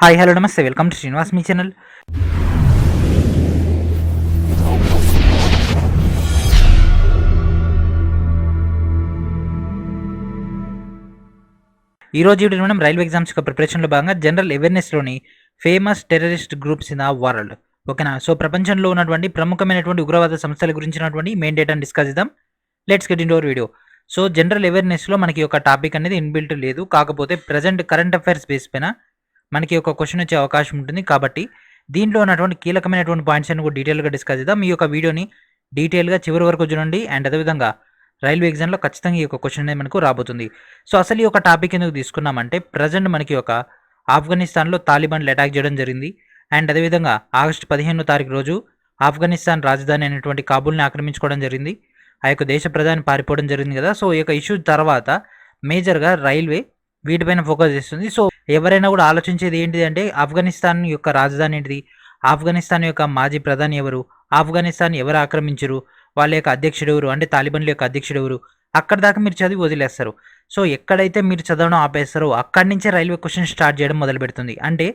Hi hello నమస్తే welcome to Srinivas మీ channel. ఈరోజు వీడియోలో మనం రైల్వే ఎగ్జామ్స్ యొక్క ప్రిపరేషన్లో భాగంగా జనరల్ అవేర్నెస్లోని famous terrorist groups in the world, ఓకేనా. సో ప్రపంచంలో ఉన్నటువంటి ప్రముఖమైనటువంటి ఉగ్రవాద సంస్థల గురించినటువంటి మెయిన్ డేటాను డిస్కస్ చేద్దాం. Let's get into our video. So general అవేర్నెస్లో మనకి ఒక టాపిక్ అనేది ఇన్బిల్ట్ లేదు, కాకపోతే ప్రజెంట్ కరెంట్ అఫైర్స్ బేస్ పైన మనకి ఒక క్వశ్చన్ వచ్చే అవకాశం ఉంటుంది. కాబట్టి దీంట్లో ఉన్నటువంటి కీలకమైనటువంటి పాయింట్స్ అన్ని కూడా డీటెయిల్గా డిస్కస్ చేద్దాం. మీ యొక్క వీడియోని డీటెయిల్గా చివరి వరకు చూడండి. అండ్ అదేవిధంగా రైల్వే ఎగ్జామ్లో ఖచ్చితంగా ఈ యొక్క క్వశ్చన్ అనేది మనకు రాబోతుంది. సో అసలు ఈ యొక్క టాపిక్ ఎందుకు తీసుకున్నామంటే ప్రజెంట్ మనకి ఒక ఆఫ్ఘనిస్తాన్లో తాలిబాన్లు అటాక్ చేయడం జరిగింది. అండ్ అదేవిధంగా ఆగస్టు 15వ తారీఖు రోజు ఆఫ్ఘనిస్తాన్ రాజధాని అయినటువంటి కాబూల్ని ఆక్రమించుకోవడం జరిగింది. ఆ యొక్క దేశ ప్రధాని పారిపోవడం జరిగింది కదా. సో ఈ యొక్క ఇష్యూ తర్వాత మేజర్గా రైల్వే వీటిపైన ఫోకస్ చేస్తుంది. సో ఎవరైనా కూడా ఆలోచించేది ఏంటిది అంటే ఆఫ్ఘనిస్తాన్ యొక్క రాజధాని ఏంటిది, ఆఫ్ఘనిస్తాన్ యొక్క మాజీ ప్రధాని ఎవరు, ఆఫ్ఘనిస్తాన్ ఎవరు ఆక్రమించరు, వాళ్ళ యొక్క అధ్యక్షుడు ఎవరు, అంటే తాలిబాన్ల యొక్క అధ్యక్షుడు ఎవరు, అక్కడ దాకా మీరు చదివి వదిలేస్తారు. సో ఎక్కడైతే మీరు చదవడం ఆపేస్తారో అక్కడి నుంచే రైల్వే క్వశ్చన్ స్టార్ట్ చేయడం మొదలు పెడుతుంది. అంటే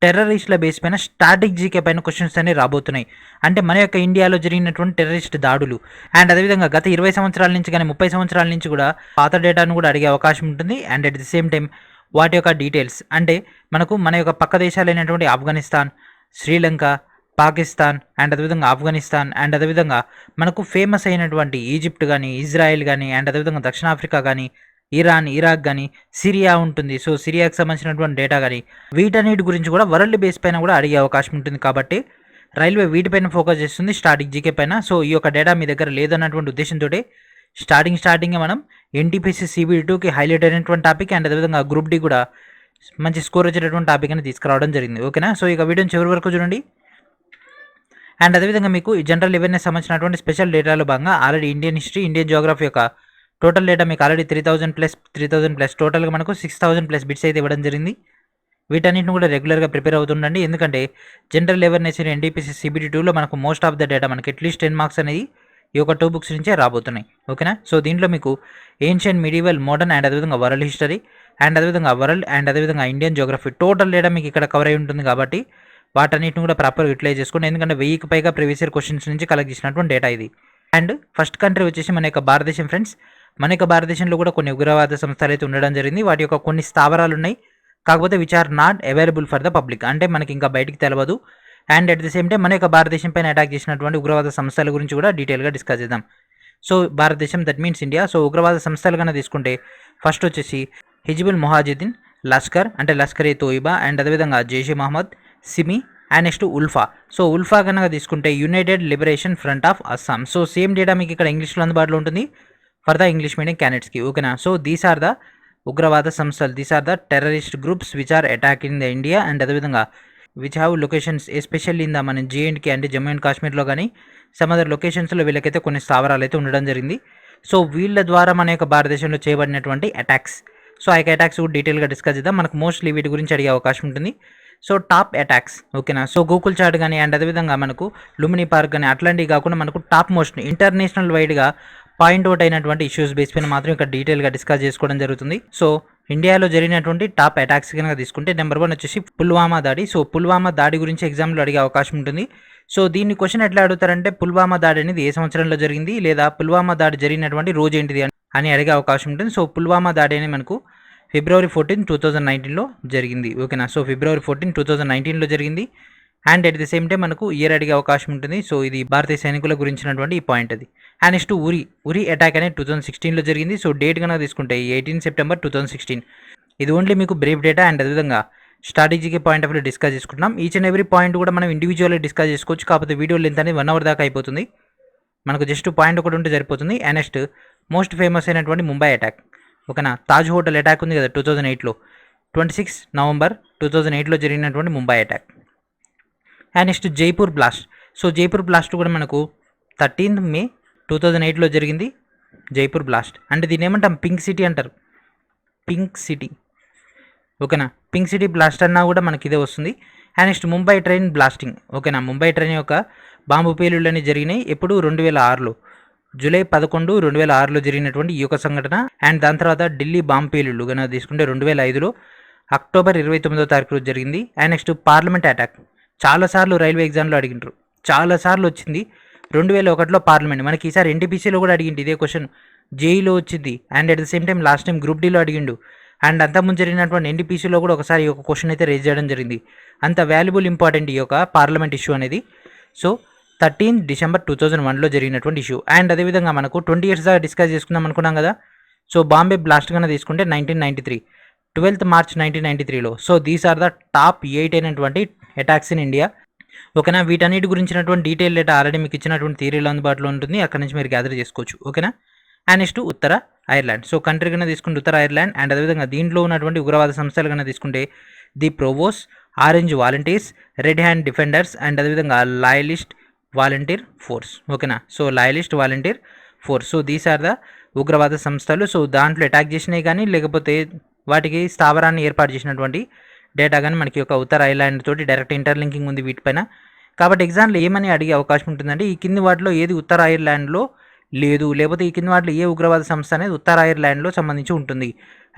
టెర్రరిస్టుల బేస్ పైన స్టాటిక్ జీకే పైన క్వశ్చన్స్ అనేవి రాబోతున్నాయి. అంటే మన యొక్క ఇండియాలో జరిగినటువంటి టెర్రరిస్ట్ దాడులు అండ్ అదేవిధంగా గత 20 సంవత్సరాల నుంచి కానీ 30 సంవత్సరాల నుంచి కూడా పాత డేటాను కూడా అడిగే అవకాశం ఉంటుంది. And at the same time వాటి యొక్క డీటెయిల్స్ అంటే మన యొక్క పక్క దేశాలైనటువంటి ఆఫ్ఘనిస్తాన్, శ్రీలంక, పాకిస్తాన్ అండ్ అదేవిధంగా ఆఫ్ఘనిస్తాన్ అండ్ అదేవిధంగా మనకు ఫేమస్ అయినటువంటి ఈజిప్ట్ కానీ, ఇజ్రాయెల్ కానీ అండ్ అదేవిధంగా దక్షిణాఫ్రికా కానీ, ఇరాన్, ఇరాక్ కానీ, సిరియా ఉంటుంది. సో సిరియాకి సంబంధించినటువంటి డేటా కానీ వీటన్నిటి గురించి కూడా వరల్డ్ బేస్ పైన కూడా అడిగే అవకాశం ఉంటుంది. కాబట్టి రైల్వే వీటిపైన ఫోకస్ చేస్తుంది, స్టాటిక్ జీకే పైన. సో ఈ యొక్క డేటా మీ దగ్గర లేదన్నటువంటి ఉద్దేశంతో స్టార్టింగ్ మనం ఎన్టీపీసీ CBD2కి హైలైట్ అయినటువంటి టాపిక్ అండ్ అదేవిధంగా గ్రూప్ డి కూడా మంచి స్కోర్ వచ్చేటటువంటి టాపిక్ అని తీసుకురావడం జరిగింది, ఓకేనా. సో ఇక వీడియోని చివరి వరకు చూడండి. అండ్ అదేవిధంగా మీకు ఈ జనరల్ అవేర్నెస్ సంబంధించినటువంటి స్పెషల్ డేటాలో భాగంగా already Indian history, Indian Geography యొక్క టోటల్ డేటా మీకు ఆల్రెడీ 3000 ప్లస్ టోటల్గా మనకు 6000 ప్లస్ బిట్స్ అయితే ఇవ్వడం జరిగింది. వీటన్నిటిని కూడా రెగ్యులర్గా ప్రిపేర్ అవుతుండండి. ఎందుకంటే జనరల్ అవేర్నెస్ ఇన్ ఎన్టీపీసీ CBD2లో మనకు మోస్ట్ ఆఫ్ ద డేటా మనకి అట్లీస్ట్ 10 మార్క్స్ అనేది ఈ యొక్క 2 బుక్స్ నుంచే రాబోతున్నాయి, ఓకేనా. సో దీంట్లో మీకు ఏన్షియన్, మిడివల్, మోడర్న్ అండ్ అదేవిధంగా వరల్డ్ హిస్టరీ అండ్ అదేవిధంగా వరల్డ్ అండ్ అదేవిధంగా ఇండియన్ జియోగ్రఫీ టోటల్ డేటా మీకు ఇక్కడ కవర్ అయి ఉంటుంది. కాబట్టి వాటన్నిటిని కూడా ప్రాపర్గా యూటిలైజ్ చేసుకోండి. ఎందుకంటే 1000కి పైగా ప్రీవియస్ ఇయర్ క్వశ్చన్స్ నుంచి కలెక్ట్ చేసినటువంటి డేటా ఇది. అండ్ ఫస్ట్ కంట్రీ వచ్చేసి మన యొక్క భారతదేశం ఫ్రెండ్స్. మన యొక్క భారతదేశంలో కూడా కొన్ని ఉగ్రవాద సంస్థలు అయితే ఉండడం జరిగింది. వాటి యొక్క కొన్ని స్థావరాలు ఉన్నాయి, కాకపోతే which are not available for the public, అంటే మనకి ఇంకా బయటికి తెలియదు. And at the same time మన యొక్క భారతదేశం పైన అటాక్ చేసినటువంటి ఉగ్రవాద సంస్థల గురించి కూడా డీటెయిల్గా డిస్కస్ చేద్దాం. సో భారతదేశం దట్ మీన్స్ ఇండియా. సో ఉగ్రవాద సంస్థలు కన్నా తీసుకుంటే ఫస్ట్ వచ్చేసి హిజ్బుల్ ముజాహిదీన్, లష్కర్ అంటే లష్కర్-ఏ తోయిబా అండ్ అదేవిధంగా Jaish Mohammed, SIMI and next ULFA. So ULFA కనుక తీసుకుంటే United Liberation Front of Assam. So same data మీకు ఇక్కడ ఇంగ్లీష్లో అందుబాటులో ఉంటుంది ఫర్ ద ఇంగ్లీష్ మీడియం క్యాండిడేట్స్కి, ఓకేనా. సో దీస్ ఆర్ ద ఉగ్రవాద సంస్థలు, these are the terrorist groups which are attacking the India and అదేవిధంగా which have locations especially in the మన JNK అంటే జమ్మూ అండ్ కాశ్మీర్లో కానీ సమ్ అదర్ లొకేషన్స్లో వీళ్ళకైతే కొన్ని స్థావరాలు అయితే ఉండడం జరిగింది. సో వీళ్ళ ద్వారా మన యొక్క భారతదేశంలో చేయబడినటువంటి అటాక్స్, సో ఆ యొక్క అటాక్స్ కూడా డీటెయిల్గా డిస్కస్ చేద్దాం. మనకు మోస్ట్లీ వీటి గురించి అడిగే అవకాశం ఉంటుంది. సో టాప్ అటాక్స్, ఓకేనా. సో గోకుల్ చాట్ కానీ అండ్ అదేవిధంగా మనకు లుమినీ పార్క్ కానీ అట్లాంటివి కాకుండా మనకు టాప్ మోస్ట్ ఇంటర్నేషనల్ వైడ్గా పాయింట్అవుట్ అయినటువంటి ఇష్యూస్ బేస్ పైన మాత్రం ఇక్కడ డీటెయిల్గా డిస్కస్ చేసుకోవడం జరుగుతుంది. సో ఇండియాలో జరిగినటువంటి టాప్ అటాక్స్ కనుక తీసుకుంటే నెంబర్ 1 వచ్చేసి పుల్వామా దాడి. సో పుల్వామా దాడి గురించి ఎగ్జామ్లో అడిగే అవకాశం ఉంటుంది. సో దీన్ని క్వశ్చన్ ఎట్లా అడుగుతారంటే పుల్వామా దాడి అనేది ఏ సంవత్సరంలో జరిగింది, లేదా పుల్వామా దాడి జరిగినటువంటి రోజు ఏంటిది అని అడిగే అవకాశం ఉంటుంది. సో పుల్వామా దాడి అనేది మనకు February 14, 2019లో జరిగింది, ఓకేనా. సో February 14, 2019లో జరిగింది. And at the same time మనకు ఇయర్ అడిగే అవకాశం ఉంటుంది. సో ఇది భారతీయ సైనికుల గురించినటువంటి ఈ పాయింట్ అది. అండ్ నెక్స్ట్ ఉరి అటాక్ అనేది 2016లో జరిగింది. సో డేట్ కనుక తీసుకుంటే 18 సెప్టెంబర్ 2016. ఇది ఓన్లీ మీకు బ్రీఫ్ డేటా అండ్ అదేవిధంగా స్ట్రాటజీకి పాయింట్ ఆఫ్ వ్యూ డిస్కస్ చేసుకుంటున్నాం. ఈచ్ అండ్ ఎవ్రీ పాయింట్ కూడా మనం ఇండివిజువల్గా డిస్కస్ చేసుకోవచ్చు, కాకపోతే వీడియో లెంత్ అనేది 1 అవర్ దాకా అయిపోతుంది. మనకు జస్ట్ పాయింట్ ఒకటి ఉంటే సరిపోతుంది. అండ్ నెక్స్ట్ మోస్ట్ ఫేమస్ అయినటువంటి ముంబై అటాక్, ఓకేనా. తాజ్ హోటల్ అటాక్ ఉంది కదా 2008లో, 26 నవంబర్ 2008లో జరిగినటువంటి Mumbai attack. And next Jaipur blast. So Jaipur blast కూడా మనకు 13th మే 2008లో జరిగింది జైపూర్ బ్లాస్ట్. అంటే దీన్ని ఏమంటాం, పింక్ సిటీ అంటారు, పింక్ సిటీ, ఓకేనా. పింక్ సిటీ బ్లాస్ట్ అన్నా కూడా మనకి ఇదే వస్తుంది. And next Mumbai train blasting, ఓకేనా. ముంబై ట్రైన్ యొక్క బాంబు పేలుళ్ళని జరిగినాయి ఎప్పుడు 2006లో, జూలై 11, 2006లో జరిగినటువంటి ఈ యొక్క సంఘటన. అండ్ దాని తర్వాత ఢిల్లీ బాంబు పేలుళ్ళు కనుక తీసుకుంటే 2005లో, అక్టోబర్ 29వ తారీఖు రోజు జరిగింది. అండ్ నెక్స్ట్ పార్లమెంట్ అటాక్, చాలాసార్లు రైల్వే ఎగ్జామ్లో అడిగిండ్రు, చాలాసార్లు వచ్చింది. 2001లో పార్లమెంట్, మనకి ఈసారి ఎన్టీపీసీలో కూడా అడిగింది ఇదే క్వశ్చన్, జేఈలో వచ్చింది. And at the same time last time group డీలో అడిగిండు. అండ్ అంతకుముందు జరిగినటువంటి ఎన్టీపీసీలో కూడా ఒకసారి ఈ యొక్క క్వశ్చన్ అయితే రేజ్ చేయడం జరిగింది. అంత వాల్యుబుల్ ఇంపార్టెంట్ ఈ యొక్క పార్లమెంట్ ఇష్యూ అనేది. సో 13 డిసెంబర్ 2001లో జరిగినటువంటి ఇష్యూ. అండ్ అదేవిధంగా మనకు 20 years దాకా డిస్కస్ చేసుకుందాం అనుకున్నాం కదా. సో బాంబే బ్లాస్ట్ కన్నా తీసుకుంటే 1993, 12th March 1993లో. So these are the top 8 అయినటువంటి అటాక్స్ ఇన్ ఇండియా. ఓకేనా, వీటన్నిటి గురించినటువంటి డీటెయిల్ డేటా ఆల్రెడీ మీకు ఇచ్చినటువంటి థియరీలో అందుబాటులో ఉంటుంది, అక్కడ నుంచి మీరు గ్యాదర్ చేసుకోవచ్చు. ఓకేనా. అండ్ నెక్స్ట్ ఉత్తర ఐర్లాండ్. సో కంట్రీ కన్నా తీసుకుంటే ఉత్తర ఐర్లాండ్. అండ్ అదేవిధంగా దీంట్లో ఉన్నటువంటి ఉగ్రవాద సంస్థలు కన్నా తీసుకుంటే the Provos, Orange Volunteers, Red Hand Defenders, and అదేవిధంగా లాయలిస్ట్ వాలంటీర్ ఫోర్స్. ఓకేనా, so Loyalist Volunteer Force. So these are the ఉగ్రవాద సంస్థలు. సో దాంట్లో అటాక్ చేసినాయి కానీ లేకపోతే వాటికి స్థావరాన్ని ఏర్పాటు చేసినటువంటి డేటా కానీ మనకి ఒక ఉత్తర ఐర్లాండ్ తోటి డైరెక్ట్ ఇంటర్లింకింగ్ ఉంది వీటిపైన. కాబట్టి ఎగ్జామ్లో ఏమని అడిగే అవకాశం ఉంటుందంటే ఈ కింది వాటిలో ఏది ఉత్తర ఐర్లాండ్లో లేదు, లేకపోతే ఈ కింది వాటిలో ఏ ఉగ్రవాద సంస్థ అనేది ఉత్తర ఐర్లాండ్లో సంబంధించి ఉంటుంది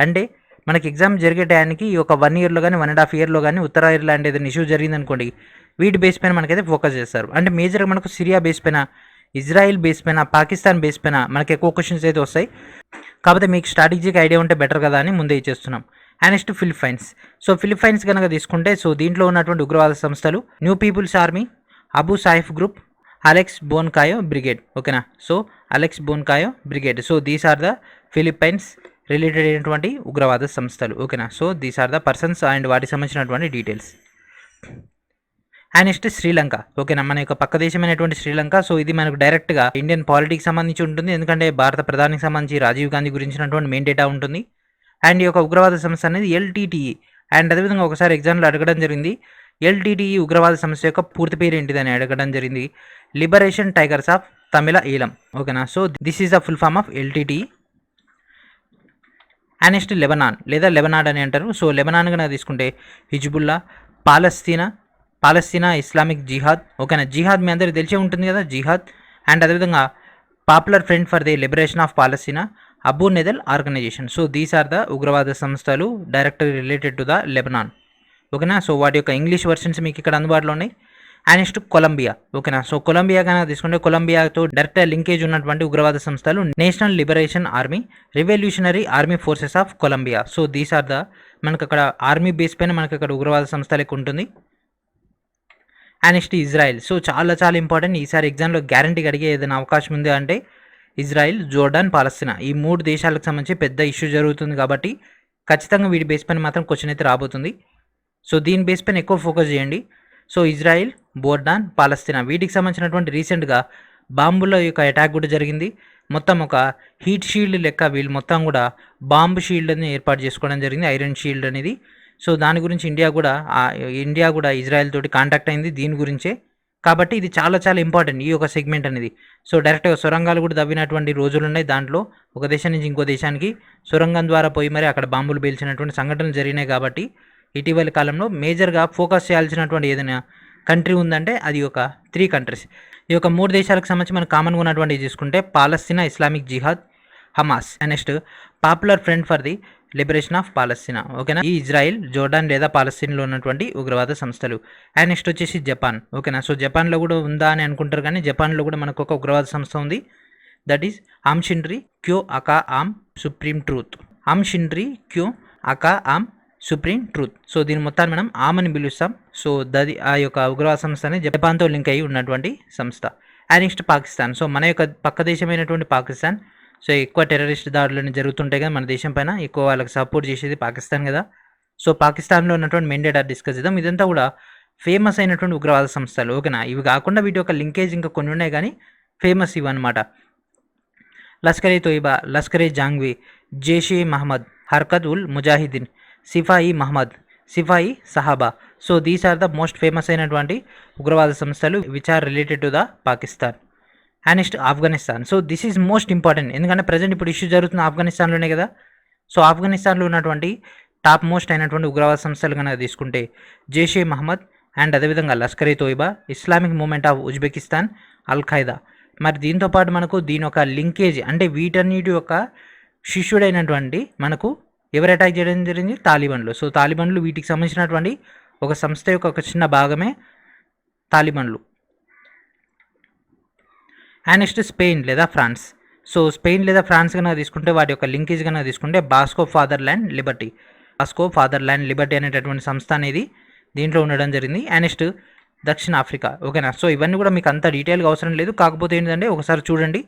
అంటే మనకి ఎగ్జామ్ జరిగే టయానికి ఒక 1 yearలో కానీ 1.5 yearలో కానీ ఉత్తర ఐర్లాండ్ ఏదైనా ఇష్యూ జరిగిందనుకోండి, వీటి బేస్ పైన మనకైతే ఫోకస్ చేస్తారు. అంటే మేజర్గా మనకు సిరియా బేస్ పైన, ఇజ్రాయిల్ బేస్ పైన, పాకిస్తాన్ బేస్ పైన మనకి ఎక్కువ క్వశ్చన్స్ అయితే వస్తాయి. కాకపోతే మీకు స్ట్రాటజిక్ ఐడియా ఉంటే బెటర్ కదా అని ముందే ఇచ్చేస్తున్నాం. And next Philippines. So Philippines కనుక తీసుకుంటే సో దీంట్లో ఉన్నటువంటి ఉగ్రవాద సంస్థలు New People's Army, Abu Sayyaf group, Alex Boncayao Brigade. ఓకేనా, so Alex Boncayao Brigade. So these are the Philippines related అయినటువంటి ఉగ్రవాద సంస్థలు. ఓకేనా, so these are the persons and వాటికి సంబంధించినటువంటి డీటెయిల్స్. And next Sri Lanka. ఓకేనా, మన యొక్క పక్క దేశమైనటువంటి శ్రీలంక. సో ఇది మనకు డైరెక్ట్గా ఇండియన్ పాలిటిక్స్ సంబంధించి ఉంటుంది, ఎందుకంటే భారత ప్రధానికి సంబంధించి రాజీవ్ గాంధీ గురించినటువంటి మెయిన్ డేటా ఉంటుంది. అండ్ ఈ యొక్క ఉగ్రవాద సంస్థ అనేది ఎల్టీటీఈ. అండ్ అదేవిధంగా ఒకసారి ఎగ్జామ్లో అడగడం జరిగింది, ఎల్టీటీఈ ఉగ్రవాద సంస్థ యొక్క పూర్తి పేరు ఏంటిదని అడగడం జరిగింది. Liberation Tigers of Tamil Eelam. ఓకేనా, so this is the full form of LTTE. And next Lebanon లేదా లెబనాడ్ అని అంటారు. సో లెబనాన్ కనుక తీసుకుంటే హిజ్బుల్లా, పాలస్తీనా ఇస్లామిక్ జిహాద్. ఓకేనా, జిహాద్ మీ అందరికీ తెలిసే ఉంటుంది కదా, జిహాద్. అండ్ అదేవిధంగా Popular Front for the Liberation of Palestine, Abu Nidal Organisation. So these are the ఉగ్రవాద సంస్థలు డైరెక్ట్గా రిలేటెడ్ టు ద లెబనాన్. ఓకేనా, సో వాటి యొక్క ఇంగ్లీష్ వర్షన్స్ మీకు ఇక్కడ అందుబాటులో ఉన్నాయి. And next Colombia. ఓకేనా, సో కొలంబియా కనుక తీసుకుంటే కొలంబియాతో డైరెక్ట్ లింకేజ్ ఉన్నటువంటి ఉగ్రవాద సంస్థలు National Liberation Army, Revolutionary Army Forces of Colombia. So these are the మనకు అక్కడ ఆర్మీ బేస్ పైన మనకు అక్కడ ఉగ్రవాద సంస్థలు ఎక్కువ ఉంటుంది. And next Israel. సో చాలా చాలా ఇంపార్టెంట్, ఈసారి ఎగ్జామ్లో గ్యారంటీగా అడిగే ఏదైనా అవకాశం ఉంది అంటే ఇజ్రాయెల్, జోర్డాన్, పాలస్తీనా ఈ 3 దేశాలకు సంబంధించి పెద్ద ఇష్యూ జరుగుతుంది కాబట్టి ఖచ్చితంగా వీటి బేస్ పైన మాత్రం క్వశ్చన్ అయితే రాబోతుంది. సో దీని బేస్ పైన ఎక్కువ ఫోకస్ చేయండి. సో ఇజ్రాయిల్, జోర్డాన్, పాలస్తీనా వీటికి సంబంధించినటువంటి రీసెంట్గా బాంబుల యొక్క అటాక్ కూడా జరిగింది. మొత్తం ఒక హీట్ షీల్డ్ లెక్క వీళ్ళు మొత్తం కూడా బాంబు షీల్డ్ని ఏర్పాటు చేసుకోవడం జరిగింది, ఐరన్ షీల్డ్ అనేది. సో దాని గురించి ఇండియా కూడా ఇజ్రాయెల్ తోటి కాంటాక్ట్ అయింది దీని గురించే. కాబట్టి ఇది చాలా చాలా ఇంపార్టెంట్ ఈ యొక్క సెగ్మెంట్ అనేది. సో డైరెక్ట్గా సొరంగాలు కూడా తవ్వినటువంటి రోజులు ఉన్నాయి, దాంట్లో ఒక దేశం నుంచి ఇంకో దేశానికి సొరంగం ద్వారా పోయి మరి అక్కడ బాంబులు పేల్చినటువంటి సంఘటనలు జరిగినాయి. కాబట్టి ఇటీవలి కాలంలో మేజర్గా ఫోకస్ చేయాల్సినటువంటి ఏదైనా కంట్రీ ఉందంటే అది ఒక 3 countries. ఈ యొక్క 3 దేశాలకు సంబంధించి మనం కామన్గా ఉన్నటువంటి చూసుకుంటే Palestine Islamic Jihad, Hamas. And next Popular Front for the Liberation of Palestine. ఓకేనా, ఈ ఇజ్రాయిల్, జోర్డాన్ లేదా పాలస్తీన్లో ఉన్నటువంటి ఉగ్రవాద సంస్థలు. అండ్ నెక్స్ట్ వచ్చేసి జపాన్. ఓకేనా, సో జపాన్లో కూడా ఉందా అని అనుకుంటారు కానీ జపాన్లో కూడా మనకు ఒక ఉగ్రవాద సంస్థ ఉంది, that is Aum Shinrikyo aka Aum Supreme Truth. Aum Shinrikyo aka Aum Supreme truth. So దీని మొత్తాన్ని మనం ఆమ్ అని పిలుస్తాం. సో దది ఆ యొక్క ఉగ్రవాద సంస్థ అనేది జపాన్తో లింక్ అయ్యి ఉన్నటువంటి సంస్థ. And next Pakistan. సో మన యొక్క పక్క దేశమైనటువంటి పాకిస్తాన్. సో ఎక్కువ టెర్రరిస్ట్ దాడులు జరుగుతుంటాయి కదా మన దేశం పైన, ఎక్కువ వాళ్ళకి సపోర్ట్ చేసేది పాకిస్తాన్ కదా. సో పాకిస్తాన్లో ఉన్నటువంటి మెయిన్ డేటా డిస్కస్ చేద్దాం. ఇదంతా కూడా ఫేమస్ అయినటువంటి ఉగ్రవాద సంస్థలు. ఓకేనా, ఇవి కాకుండా వీటి యొక్క లింకేజ్ ఇంకా కొన్ని ఉన్నాయి కానీ ఫేమస్ ఇవి అనమాట. Lashkar e Taiba, Lashkar e Jhangvi, Jaish e Mohammed, Harkat ul Mujahideen, Sipah Mohammed, Sipah Sahaba. So these are the most famous అయినటువంటి ఉగ్రవాద సంస్థలు which are related to the Pakistan. And next Afghanistan. So this is most important, ఎందుకంటే ప్రజెంట్ ఇప్పుడు ఇష్యూ జరుగుతున్న ఆఫ్ఘనిస్తాన్లోనే కదా. సో ఆఫ్ఘనిస్తాన్లో ఉన్నటువంటి టాప్ మోస్ట్ అయినటువంటి ఉగ్రవాద సంస్థలు కనుక తీసుకుంటే జైష్ ఏ మహమ్మద్ అండ్ అదేవిధంగా Lashkar e Taiba, Islamic Movement of Uzbekistan, al Qaeda. మరి దీంతోపాటు మనకు దీని యొక్క లింకేజ్ అంటే వీటన్నిటి యొక్క శిష్యుడైనటువంటి మనకు ఎవరు అటాక్ చేయడం జరిగింది? తాలిబాన్లు. సో తాలిబాన్లు వీటికి సంబంధించినటువంటి ఒక సంస్థ యొక్క ఒక చిన్న భాగమే తాలిబాన్లు. అండ్ నెక్స్ట్ స్పెయిన్ లేదా ఫ్రాన్స్. సో స్పెయిన్ లేదా ఫ్రాన్స్ కనుక తీసుకుంటే వాటి యొక్క లింకేజ్ కనుక తీసుకుంటే బాస్కో ఫాదర్లాండ్ లిబర్టీ అనేటటువంటి సంస్థ అనేది దీంట్లో ఉండడం జరిగింది. అండ్ నెక్స్ట్ దక్షిణ ఆఫ్రికా. ఓకేనా. సో ఇవన్నీ కూడా మీకు అంత డీటెయిల్గా అవసరం లేదు, కాకపోతే ఏంటంటే ఒకసారి చూడండి,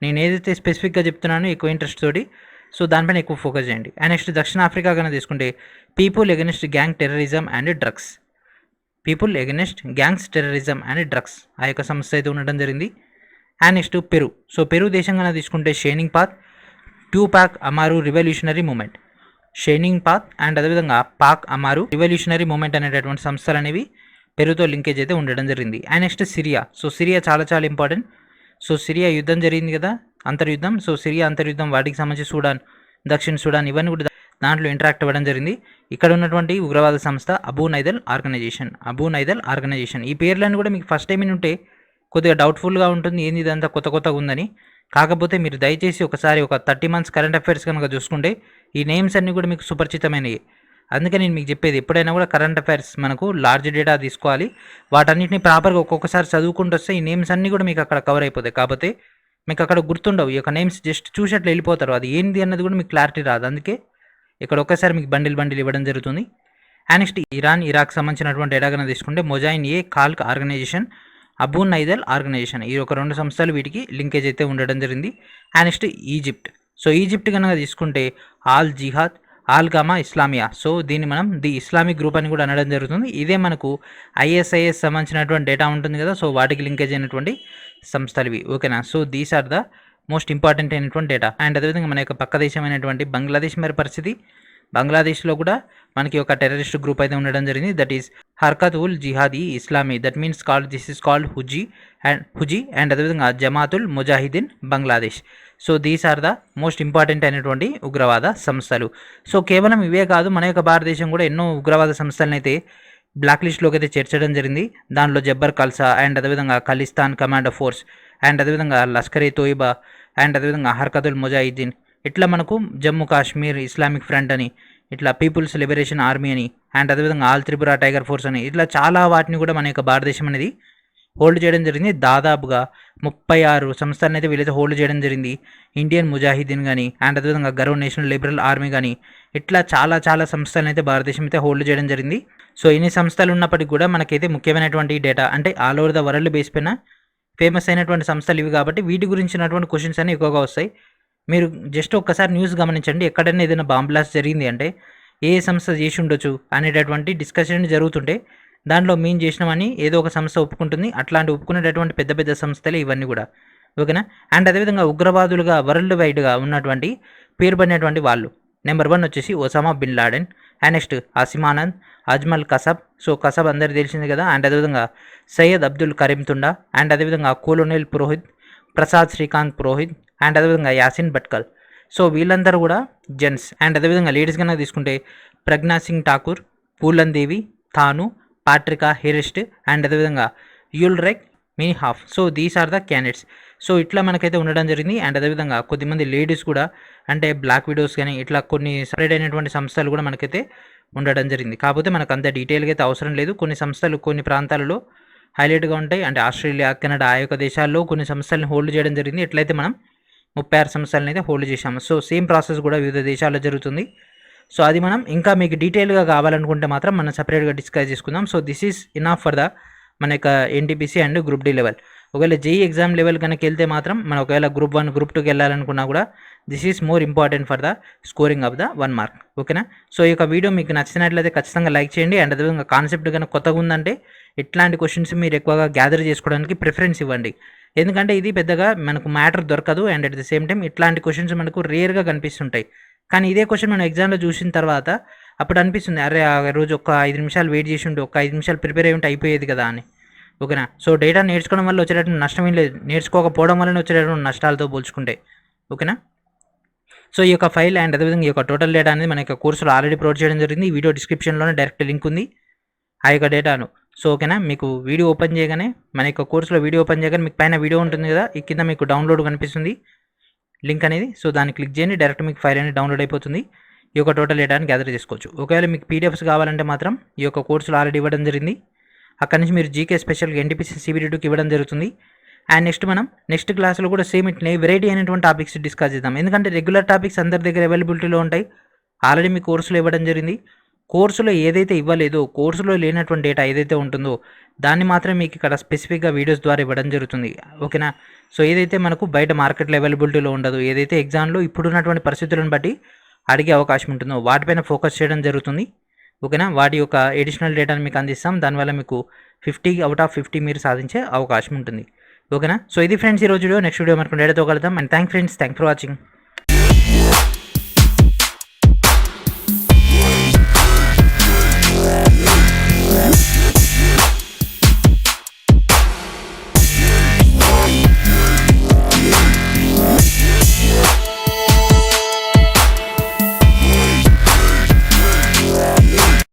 నేను ఏదైతే స్పెసిఫిక్గా చెప్తున్నానో ఎక్కువ ఇంట్రెస్ట్ తోటి సో దానిపైన ఎక్కువ ఫోకస్ చేయండి. అండ్ నెక్స్ట్ దక్షిణ ఆఫ్రికా కనుక తీసుకుంటే people against gang terrorism and drugs ఆ యొక్క సంస్థ అయితే ఉండడం జరిగింది. And next Peru. So Peru దేశం కనుక తీసుకుంటే Shining Path, Tupac Amaru Revolutionary Movement and అదేవిధంగా పాక్ అమారు రివల్యూషనరీ మూమెంట్ అనేటటువంటి సంస్థలు అనేవి పెరుతో లింకేజ్ అయితే ఉండడం జరిగింది. And next Syria. So Syria చాలా చాలా ఇంపార్టెంట్. సో సిరియా యుద్ధం జరిగింది కదా, అంతర్యుద్ధం. సో సిరియా అంతర్యుద్ధం వాటికి సంబంధించి సూడాన్, దక్షిణ సూడాన్ ఇవన్నీ కూడా దాంట్లో ఇంటరాక్ట్ అవ్వడం జరిగింది. ఇక్కడ ఉన్నటువంటి ఉగ్రవాద సంస్థ అబూ నైదల్ ఆర్గనైజేషన్. ఈ పేర్లన్నీ కూడా మీకు ఫస్ట్ టైం ఉంటే కొద్దిగా డౌట్ఫుల్గా ఉంటుంది, ఏంది ఇదంతా కొత్తగా ఉందని. కాకపోతే మీరు దయచేసి ఒకసారి ఒక 30 months కరెంట్ అఫైర్స్ కనుక చూసుకుంటే ఈ నేమ్స్ అన్నీ కూడా మీకు సుపరిచితమైనవి. అందుకే నేను మీకు చెప్పేది, ఎప్పుడైనా కూడా కరెంట్ అఫైర్స్ మనకు లార్జ్ డేటా తీసుకోవాలి, వాటన్నిటిని ప్రాపర్గా ఒక్కొక్కసారి చదువుకుంటూ వస్తే ఈ నేమ్స్ అన్నీ కూడా మీకు అక్కడ కవర్ అయిపోతాయి. కాకపోతే మీకు అక్కడ గుర్తుండవు, ఈ యొక్క నేమ్స్ జస్ట్ చూసి అట్లా వెళ్ళిపోతారు, అది ఏంది అన్నది కూడా మీకు క్లారిటీ రాదు. అందుకే ఇక్కడ ఒక్కసారి మీకు బండిల్ ఇవ్వడం జరుగుతుంది. అండ్ నెక్స్ట్ ఇరాన్, ఇరాక్ సంబంధించినటువంటి ఎడాగన తీసుకుంటే మొజాయిన్ ఏ ఖాల్క్ ఆర్గనైజేషన్, అబూ నైదల్ ఆర్గనైజేషన్, ఈ ఒక 2 సంస్థలు వీటికి లింకేజ్ అయితే ఉండడం జరిగింది. And next Egypt. So Egypt కనుక తీసుకుంటే ఆల్ జిహాద్ ఆల్ గామా ఇస్లామియా. సో దీన్ని మనం ది ఇస్లామిక్ గ్రూప్ అని కూడా అనడం జరుగుతుంది. ఇదే మనకు ISIS సంబంధించినటువంటి డేటా ఉంటుంది కదా, సో వాటికి లింకేజ్ అయినటువంటి సంస్థలు ఇవి. ఓకేనా. So these are the most important అయినటువంటి డేటా. అండ్ అదేవిధంగా మన యొక్క పక్క దేశమైనటువంటి బంగ్లాదేశ్ మరి పరిస్థితి, బంగ్లాదేశ్లో కూడా మనకి ఒక టెర్రరిస్ట్ గ్రూప్ అయితే ఉండడం జరిగింది, that is Harkat ul Jihadi Islami, that means this is called HuJI and అదేవిధంగా Jamatul Mujahideen Bangladesh. So these are the most important అయినటువంటి ఉగ్రవాద సంస్థలు. సో కేవలం ఇవే కాదు, మన యొక్క భారతదేశం కూడా ఎన్నో ఉగ్రవాద సంస్థలను అయితే బ్లాక్ లిస్ట్లోకి అయితే చేర్చడం జరిగింది. దానిలో జబ్బర్ ఖల్సా అండ్ అదేవిధంగా ఖలిస్తాన్ కమాండో ఫోర్స్ అండ్ అదేవిధంగా లష్కర్ ఏ తోయిబా అండ్ అదేవిధంగా హర్కతుల్ ముజాహిదీన్, ఇట్లా మనకు జమ్మూ కాశ్మీర్ ఇస్లామిక్ ఫ్రంట్ అని, ఇట్లా పీపుల్స్ లిబరేషన్ ఆర్మీ అని అండ్ అదేవిధంగా ఆల్ త్రిపుర టైగర్ ఫోర్స్ అని, ఇట్లా చాలా వాటిని కూడా మన యొక్క భారతదేశం అనేది హోల్డ్ చేయడం జరిగింది. దాదాపుగా 36 సంస్థలను అయితే వీళ్ళైతే హోల్డ్ చేయడం జరిగింది. ఇండియన్ ముజాహిదీన్ కానీ అండ్ అదేవిధంగా గరో నేషనల్ లిబరల్ ఆర్మీ కానీ, ఇట్లా చాలా సంస్థలను అయితే భారతదేశం అయితే హోల్డ్ చేయడం జరిగింది. సో ఇన్ని సంస్థలు ఉన్నప్పటికీ కూడా మనకైతే ముఖ్యమైనటువంటి డేటా అంటే all over the world base పైన ఫేమస్ అయినటువంటి సంస్థలు ఇవి కాబట్టి వీటి గురించినటువంటి క్వశ్చన్స్ అన్ని ఎక్కువగా వస్తాయి. మీరు జస్ట్ ఒక్కసారి న్యూస్ గమనించండి, ఎక్కడైనా ఏదైనా బాంబ్ బ్లాస్ట్ జరిగింది అంటే ఏ సంస్థ చేసి ఉండొచ్చు అనేటటువంటి డిస్కషన్ జరుగుతుంటే దాంట్లో మేము చేసినామని ఏదో ఒక సంస్థ ఒప్పుకుంటుంది. అట్లాంటి ఒప్పుకునేటటువంటి పెద్ద సంస్థలే ఇవన్నీ కూడా. ఓకేనా. అండ్ అదేవిధంగా ఉగ్రవాదులుగా వరల్డ్ వైడ్గా ఉన్నటువంటి పేరు పడినటువంటి వాళ్ళు నెంబర్ 1 వచ్చేసి Osama bin Laden, and next Aseemanand, Ajmal Kasab. So Kasab అందరికీ తెలిసింది కదా. అండ్ అదేవిధంగా సయ్యద్ అబ్దుల్ కరీం తుండా అండ్ అదేవిధంగా కోలోనిల్ పురోహిత్, ప్రసాద్ శ్రీకాంత్ పురోహిత్ అండ్ అదేవిధంగా యాసిన్ భట్కల్. సో వీళ్ళందరూ కూడా జెంట్స్. అండ్ అదేవిధంగా లేడీస్ కన్నా తీసుకుంటే Pragya Singh Thakur, Phoolan Devi, Dhanu, Patricia Hearst and అదేవిధంగా Ulrike Meinhof. So these are the candidates. So ఇట్లా మనకైతే ఉండడం జరిగింది. అండ్ అదేవిధంగా కొద్దిమంది లేడీస్ కూడా అంటే బ్లాక్ విడోస్ కానీ ఇట్లా కొన్ని సపరేట్ అయినటువంటి సంస్థలు కూడా మనకైతే ఉండడం జరిగింది. కాకపోతే మనకు అంత డీటెయిల్గా అయితే అవసరం లేదు. కొన్ని సంస్థలు కొన్ని ప్రాంతాలలో హైలైట్గా ఉంటాయి. అంటే ఆస్ట్రేలియా, కెనడా ఆ యొక్క దేశాల్లో కొన్ని సంస్థలను హోల్డ్ చేయడం జరిగింది. ఎట్లయితే మనం 36 సంస్థలను అయితే హోల్డ్ చేశాము. సో సేమ్ ప్రాసెస్ కూడా వివిధ దేశాల్లో జరుగుతుంది. సో అది మనం ఇంకా మీకు డీటెయిల్గా కావాలనుకుంటే మాత్రం మనం సపరేట్గా డిస్కస్ చేసుకుందాం. So this is enough for the మన యొక్క NTPC and group D level. ఒకవేళ JEE ఎగ్జామ్ లెవెల్ కనుక వెళ్తే మాత్రం మనం ఒకవేళ గ్రూప్ 1 గ్రూప్ 2కి వెళ్ళాలనుకున్నా కూడా this is more important for the scoring of the 1 mark. ఓకేనా. సో ఈ యొక్క వీడియో మీకు నచ్చినట్లయితే ఖచ్చితంగా లైక్ చేయండి. అండ్ అదేవిధంగా కాన్సెప్ట్ కనుక కొత్తగా ఉందంటే ఇట్లాంటి క్వశ్చన్స్ మీరు ఎక్కువగా గ్యాదర్ చేసుకోవడానికి ప్రిఫరెన్స్ ఇవ్వండి. ఎందుకంటే ఇది పెద్దగా మనకు మ్యాటర్ దొరకదు. And at the same time ఇట్లాంటి క్వశ్చన్స్ మనకు రేర్గా కనిపిస్తుంటాయి. కానీ ఇదే క్వశ్చన్ మనం ఎగ్జామ్లో చూసిన తర్వాత అప్పుడు అనిపిస్తుంది, అరే ఆ రోజు ఒక 5 నిమిషాలు వెయిట్ చేసి ఉంటే ఒక 5 నిమిషాలు ప్రిపేర్ అయ్యి ఉంటే అయిపోయేది కదా అని. ఓకేనా. సో డేటా నేర్చుకోవడం వల్ల వచ్చేటటువంటి నష్టం ఏం లేదు, నేర్చుకోకపోవడం వల్ల వచ్చేటటువంటి నష్టాలతో పోల్చుకుంటే. ఓకేనా. సో ఈ యొక్క ఫైల్ అండ్ అదేవిధంగా ఈ యొక్క టోటల్ డేటా అనేది మన యొక్క కోర్సులో ఆల్రెడీ ప్రొవైడ్ చేయడం జరిగింది. ఈ వీడియో డిస్క్రిప్షన్లోనే డైరెక్ట్ లింక్ ఉంది ఆ యొక్క డేటాను. సో ఓకేనా. మీకు వీడియో ఓపెన్ చేయగానే మన యొక్క కోర్సులో వీడియో ఓపెన్ చేయగానే మీకు పైన వీడియో ఉంటుంది కదా, ఈ కింద మీకు డౌన్లోడ్ కనిపిస్తుంది లింక్ అనేది. సో దాన్ని క్లిక్ చేయండి, డైరెక్ట్ మీకు ఫైల్ అనేది డౌన్లోడ్ అయిపోతుంది. ఈ యొక్క టోటల్ డేటాని గ్యాదర్ చేసుకోవచ్చు. ఒకవేళ మీకు పీడిఎఫ్స్ కావాలంటే మాత్రం ఈ యొక్క కోర్సులో ఆల్రెడీ ఇవ్వడం జరిగింది. అక్కడి నుంచి మీరు జీకే స్పెషల్గా ఎన్టీపీసీ CBT2కి ఇవ్వడం జరుగుతుంది. అండ్ నెక్స్ట్ క్లాస్లో కూడా సేమ్ ఇట్లనే వెరైటీ అయినటువంటి టాపిక్స్ డిస్కస్ చేద్దాం. ఎందుకంటే రెగ్యులర్ టాపిక్స్ అందరి దగ్గర అవైలబిలిటీలో ఉంటాయి. ఆల్రెడీ మీ కోర్సులో ఇవ్వడం జరిగింది. కోర్సులో ఏదైతే ఇవ్వలేదో, కోర్సులో లేనటువంటి డేటా ఏదైతే ఉంటుందో దాన్ని మాత్రం మీకు ఇక్కడ స్పెసిఫిక్గా వీడియోస్ ద్వారా ఇవ్వడం జరుగుతుంది. ఓకేనా. సో ఏదైతే మనకు బయట మార్కెట్లో అవైలబిలిటీలో ఉండదు, ఏదైతే ఎగ్జామ్లో ఇప్పుడున్నటువంటి పరిస్థితులను బట్టి అడిగే అవకాశం ఉంటుందో వాటిపైన ఫోకస్ చేయడం జరుగుతుంది. ఓకేనా. వాటి యొక్క ఎడిషనల్ డేటాను మీకు అందిస్తాం. దానివల్ల మీకు 50/50 మీరు సాధించే అవకాశం ఉంటుంది. ఓకేనా. సో ఇది ఫ్రెండ్స్ ఈరోజు వీడియో. నెక్స్ట్ వీడియో మనకు డేటాతో కలుద్దాం. And thank for watching.